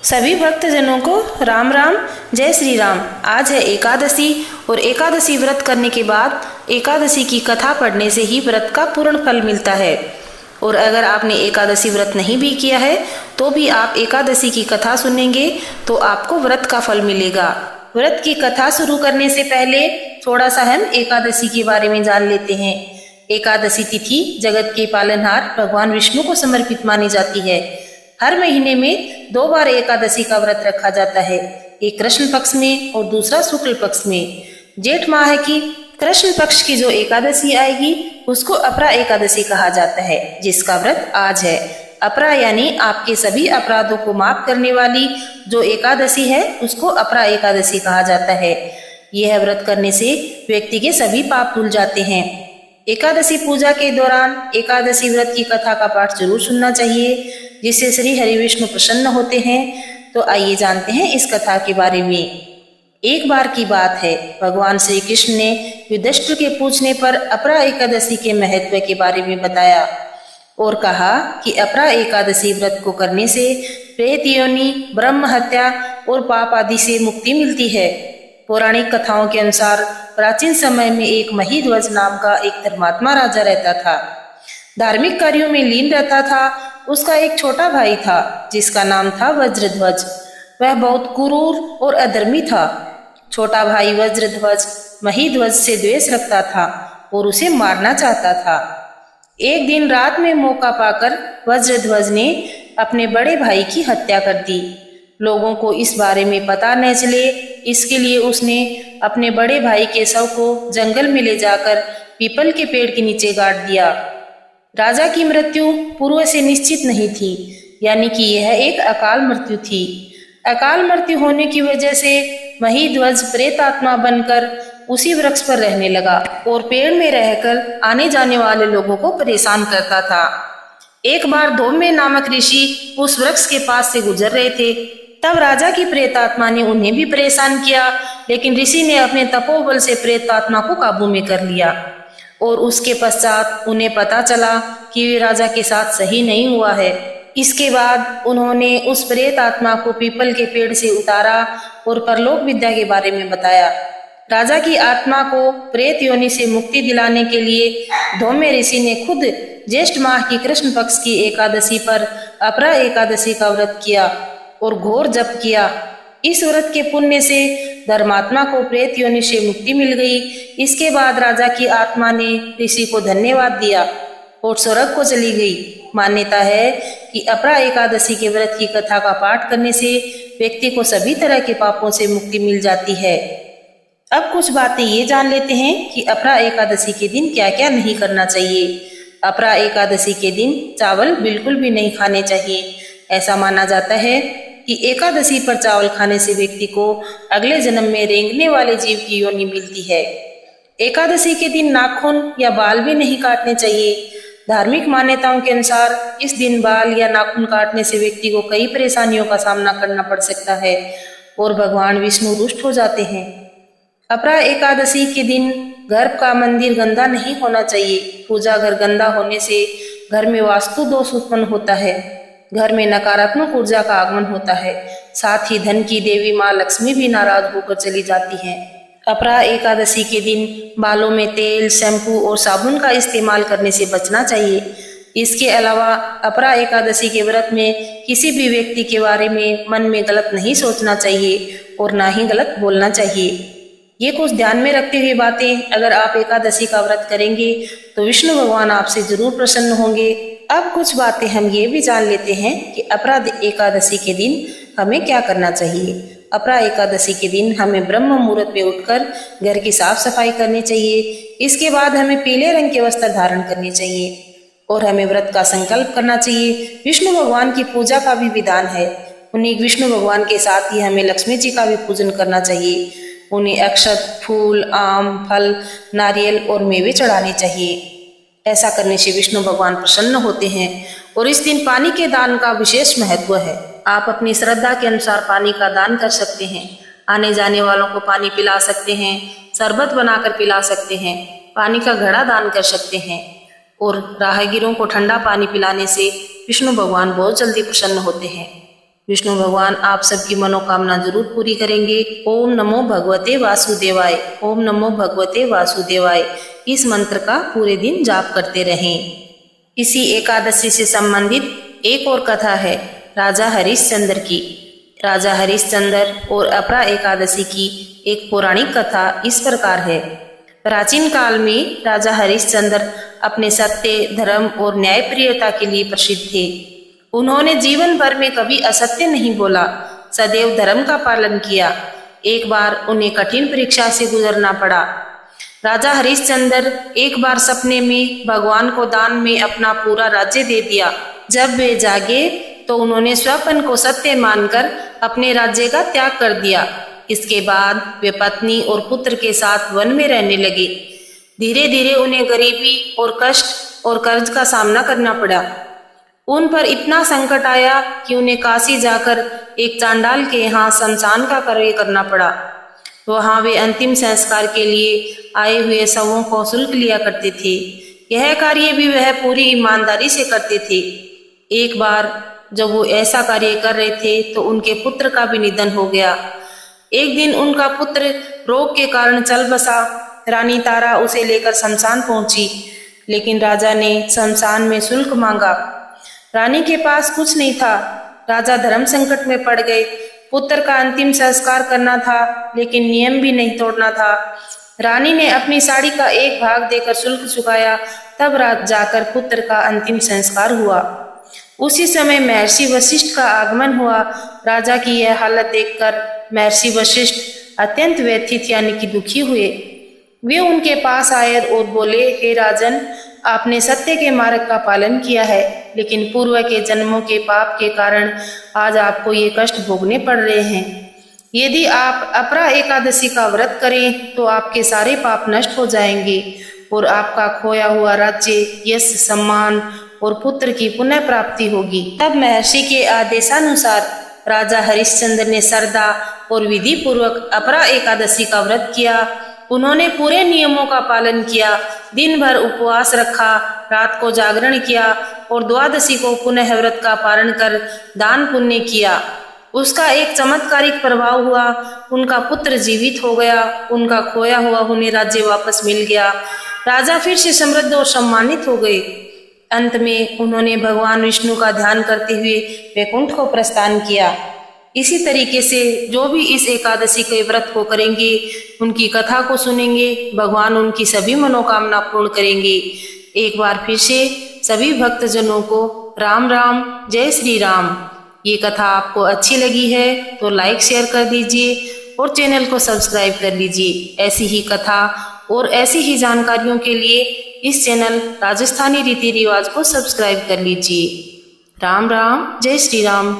सभी भक्तजनों को राम राम, जय श्री राम। आज है एकादशी और एकादशी व्रत करने के बाद एकादशी की कथा पढ़ने से ही व्रत का पूर्ण फल मिलता है। और अगर आपने एकादशी व्रत नहीं भी किया है तो भी आप एकादशी की कथा सुनेंगे तो आपको व्रत का फल मिलेगा। व्रत की कथा शुरू करने से पहले थोड़ा सा हम एकादशी के बारे में जान लेते हैं। एकादशी तिथि जगत के पालनहार भगवान विष्णु को समर्पित मानी जाती है। हर महीने में 2 बार एकादशी का व्रत रखा जाता है, एक कृष्ण पक्ष में और दूसरा शुक्ल पक्ष में। जेठ माह की कृष्ण पक्ष की जो एकादशी आएगी उसको अपरा एकादशी कहा जाता है, जिसका व्रत आज है। अपरा यानी आपके सभी अपराधों को माफ करने वाली जो एकादशी है उसको अपरा एकादशी कहा जाता है। यह व्रत करने से व्यक्ति के सभी पाप धुल जाते हैं। एकादशी पूजा के दौरान एकादशी व्रत की कथा का पाठ जरूर सुनना चाहिए, जिससे श्री हरि विष्णु प्रसन्न होते हैं। तो आइए जानते हैं इस कथा के बारे में। एक बार की बात है, भगवान श्री कृष्ण ने युधिष्ठिर के पूछने पर अपरा एकादशी के महत्व के बारे में बताया और कहा कि अपरा एकादशी व्रत को करने से प्रेत योनि, ब्रह्म हत्या और पाप आदि से मुक्ति मिलती है। पौराणिक कथाओं के अनुसार प्राचीन समय में एक महीध्वज नाम का एक धर्मात्मा राजा रहता था। धार्मिक कार्यों में लीन रहता था। उसका एक छोटा भाई था जिसका नाम था वज्रध्वज। वह बहुत क्रूर और अधर्मी था। छोटा भाई वज्रध्वज महीध्वज से द्वेष रखता था और उसे मारना चाहता था। एक दिन रात में मौका पाकर वज्रध्वज ने अपने बड़े भाई की हत्या कर दी। लोगों को इस बारे में पता न चले, इसके लिए उसने अपने बड़े भाई के शव को जंगल में ले जाकर पीपल के पेड़ के नीचे गाड़ दिया। राजा की मृत्यु पूर्व से निश्चित नहीं थी, यानी कि यह एक अकाल मृत्यु थी। अकाल मृत्यु होने की वजह से महीध्वज प्रेतात्मा बनकर उसी वृक्ष पर रहने लगा और पेड़ में रहकर आने जाने वाले लोगों को परेशान करता था। एक बार धौम्य नामक ऋषि उस वृक्ष के पास से गुजर रहे थे। तब राजा की प्रेतात्मा ने उन्हें भी परेशान किया, लेकिन ऋषि ने अपने तपोबल से प्रेतात्मा को काबू में कर लिया और उसके पश्चात उन्हें पता चला कि वे राजा के साथ सही नहीं हुआ है। इसके बाद उन्होंने उस प्रेत आत्मा को पीपल के पेड़ से उतारा और परलोक विद्या के बारे में बताया। राजा की आत्मा को प्रेत योनि से मुक्ति दिलाने के लिए धौम्य ऋषि ने खुद ज्येष्ठ माह की कृष्ण पक्ष की एकादशी पर अपरा एकादशी का व्रत किया और घोर जप किया। इस व्रत के पुण्य से धर्मात्मा को प्रेत योनि से मुक्ति मिल गई। इसके बाद राजा की आत्मा ने ऋषि को धन्यवाद दिया और स्वर्ग को चली गई। मान्यता है कि अपरा एकादशी के व्रत की कथा का पाठ करने से व्यक्ति को सभी तरह के पापों से मुक्ति मिल जाती है। अब कुछ बातें ये जान लेते हैं कि अपरा एकादशी के दिन क्या क्या नहीं करना चाहिए। अपरा एकादशी के दिन चावल बिल्कुल भी नहीं खाने चाहिए। ऐसा माना जाता है कि एकादशी पर चावल खाने से व्यक्ति को अगले जन्म में रेंगने वाले जीव की योनि मिलती है। एकादशी के दिन नाखून या बाल भी नहीं काटने चाहिए। धार्मिक मान्यताओं के अनुसार इस दिन बाल या नाखून काटने से व्यक्ति को कई परेशानियों का सामना करना पड़ सकता है और भगवान विष्णु रुष्ट हो जाते हैं। अपरा एकादशी के दिन घर का मंदिर गंदा नहीं होना चाहिए। पूजा घर गंदा होने से घर में वास्तु दोष उत्पन्न होता है, घर में नकारात्मक ऊर्जा का आगमन होता है। साथ ही धन की देवी माँ लक्ष्मी भी नाराज होकर चली जाती हैं। अपरा एकादशी के दिन बालों में तेल, शैम्पू और साबुन का इस्तेमाल करने से बचना चाहिए। इसके अलावा अपरा एकादशी के व्रत में किसी भी व्यक्ति के बारे में मन में गलत नहीं सोचना चाहिए और ना ही गलत बोलना चाहिए। ये कुछ ध्यान में रखते हुए बातें अगर आप एकादशी का व्रत करेंगे तो विष्णु भगवान आपसे जरूर प्रसन्न होंगे। अब कुछ बातें हम ये भी जान लेते हैं कि अपरा एकादशी के दिन हमें क्या करना चाहिए। अपरा एकादशी के दिन हमें ब्रह्म मुहूर्त में उठकर घर की साफ सफाई करनी चाहिए। इसके बाद हमें पीले रंग के वस्त्र धारण करने चाहिए और हमें व्रत का संकल्प करना चाहिए। विष्णु भगवान की पूजा का भी विधान है। उन्हीं विष्णु भगवान के साथ ही हमें लक्ष्मी जी का भी पूजन करना चाहिए। उन्हें अक्षत, फूल, आम, फल, नारियल और मेवे चढ़ाने चाहिए। ऐसा करने से विष्णु भगवान प्रसन्न होते हैं और इस दिन पानी के दान का विशेष महत्व है। आप अपनी श्रद्धा के अनुसार पानी का दान कर सकते हैं। आने जाने वालों को पानी पिला सकते हैं, शरबत बनाकर पिला सकते हैं, पानी का घड़ा दान कर सकते हैं और राहगीरों को ठंडा पानी पिलाने से विष्णु भगवान बहुत जल्दी प्रसन्न होते हैं। विष्णु भगवान आप सबकी मनोकामना जरूर पूरी करेंगे। ओम नमो भगवते वासुदेवाय, ओम नमो भगवते वासुदेवाय। इस मंत्र का पूरे दिन जाप करते रहें। इसी एकादशी से संबंधित एक और कथा है राजा हरिश्चंद्र की। राजा हरिश्चंद्र और अपरा एकादशी की एक पौराणिक कथा इस प्रकार है। प्राचीन काल में राजा हरिश्चंद्र अपने सत्य, धर्म और न्यायप्रियता के लिए प्रसिद्ध थे। उन्होंने जीवन भर में कभी असत्य नहीं बोला, सदैव धर्म का पालन किया। एक बार उन्हें कठिन परीक्षा से गुजरना पड़ा। राजा हरिश्चंद्र एक बार सपने में भगवान को दान में अपना पूरा राज्य दे दिया। जब वे जागे तो उन्होंने स्वप्न को सत्य मानकर अपने राज्य का त्याग कर दिया। इसके बाद वे पत्नी और पुत्र के साथ वन में रहने लगे। धीरे धीरे उन्हें गरीबी और कष्ट और कर्ज का सामना करना पड़ा। उन पर इतना संकट आया कि उन्हें काशी जाकर एक चांडाल के यहाँ शमशान का कार्य करना पड़ा। वहां वे अंतिम संस्कार के लिए आए हुए शवों को शुल्क लिया करते थे। यह कार्य भी वह पूरी ईमानदारी से करते थे। एक बार जब वो ऐसा कार्य कर रहे थे तो उनके पुत्र का भी निधन हो गया। एक दिन उनका पुत्र रोग के कारण चल बसा। रानी तारा उसे लेकर शमशान पहुंची, लेकिन राजा ने शमशान में शुल्क मांगा। रानी के पास कुछ नहीं था। राजा धर्म संकट में पड़ गए। पुत्र का अंतिम संस्कार करना था, लेकिन नियम भी नहीं तोड़ना था। रानी ने अपनी साड़ी का एक भाग देकर शुल्क चुकाया। तब रात जाकर पुत्र का अंतिम संस्कार हुआ। उसी समय महर्षि वशिष्ठ का आगमन हुआ। राजा की यह हालत देखकर महर्षि वशिष्ठ अत्यंत व्यथित यानी कि दुखी हुए। वे उनके पास आए और बोले, हे राजन, आपने सत्य के मार्ग का पालन किया है, लेकिन पूर्व के जन्मों के पाप के कारण आज आपको ये कष्ट भोगने पड़ रहे हैं। यदि आप अपरा एकादशी का व्रत करें तो आपके सारे पाप नष्ट हो जाएंगे और आपका खोया हुआ राज्य, यश, सम्मान और पुत्र की पुनः प्राप्ति होगी। तब महर्षि के आदेशानुसार राजा हरिश्चंद्र ने श्रद्धा और विधि पूर्वक अपरा एकादशी का व्रत किया। उन्होंने पूरे नियमों का पालन किया, दिन भर उपवास रखा, रात को जागरण किया और द्वादशी को पुनः व्रत का पारण कर दान पुण्य किया। उसका एक चमत्कारिक प्रभाव हुआ। उनका पुत्र जीवित हो गया। उनका खोया हुआ उन्हें राज्य वापस मिल गया। राजा फिर से समृद्ध और सम्मानित हो गए। अंत में उन्होंने भगवान विष्णु का ध्यान करते हुए वैकुंठ को प्रस्थान किया। इसी तरीके से जो भी इस एकादशी के व्रत को करेंगे, उनकी कथा को सुनेंगे, भगवान उनकी सभी मनोकामना पूर्ण करेंगे। एक बार फिर से सभी भक्तजनों को राम राम, जय श्री राम। ये कथा आपको अच्छी लगी है तो लाइक शेयर कर दीजिए और चैनल को सब्सक्राइब कर लीजिए। ऐसी ही कथा और ऐसी ही जानकारियों के लिए इस चैनल राजस्थानी रीति रिवाज को सब्सक्राइब कर लीजिए। राम राम, जय श्री राम।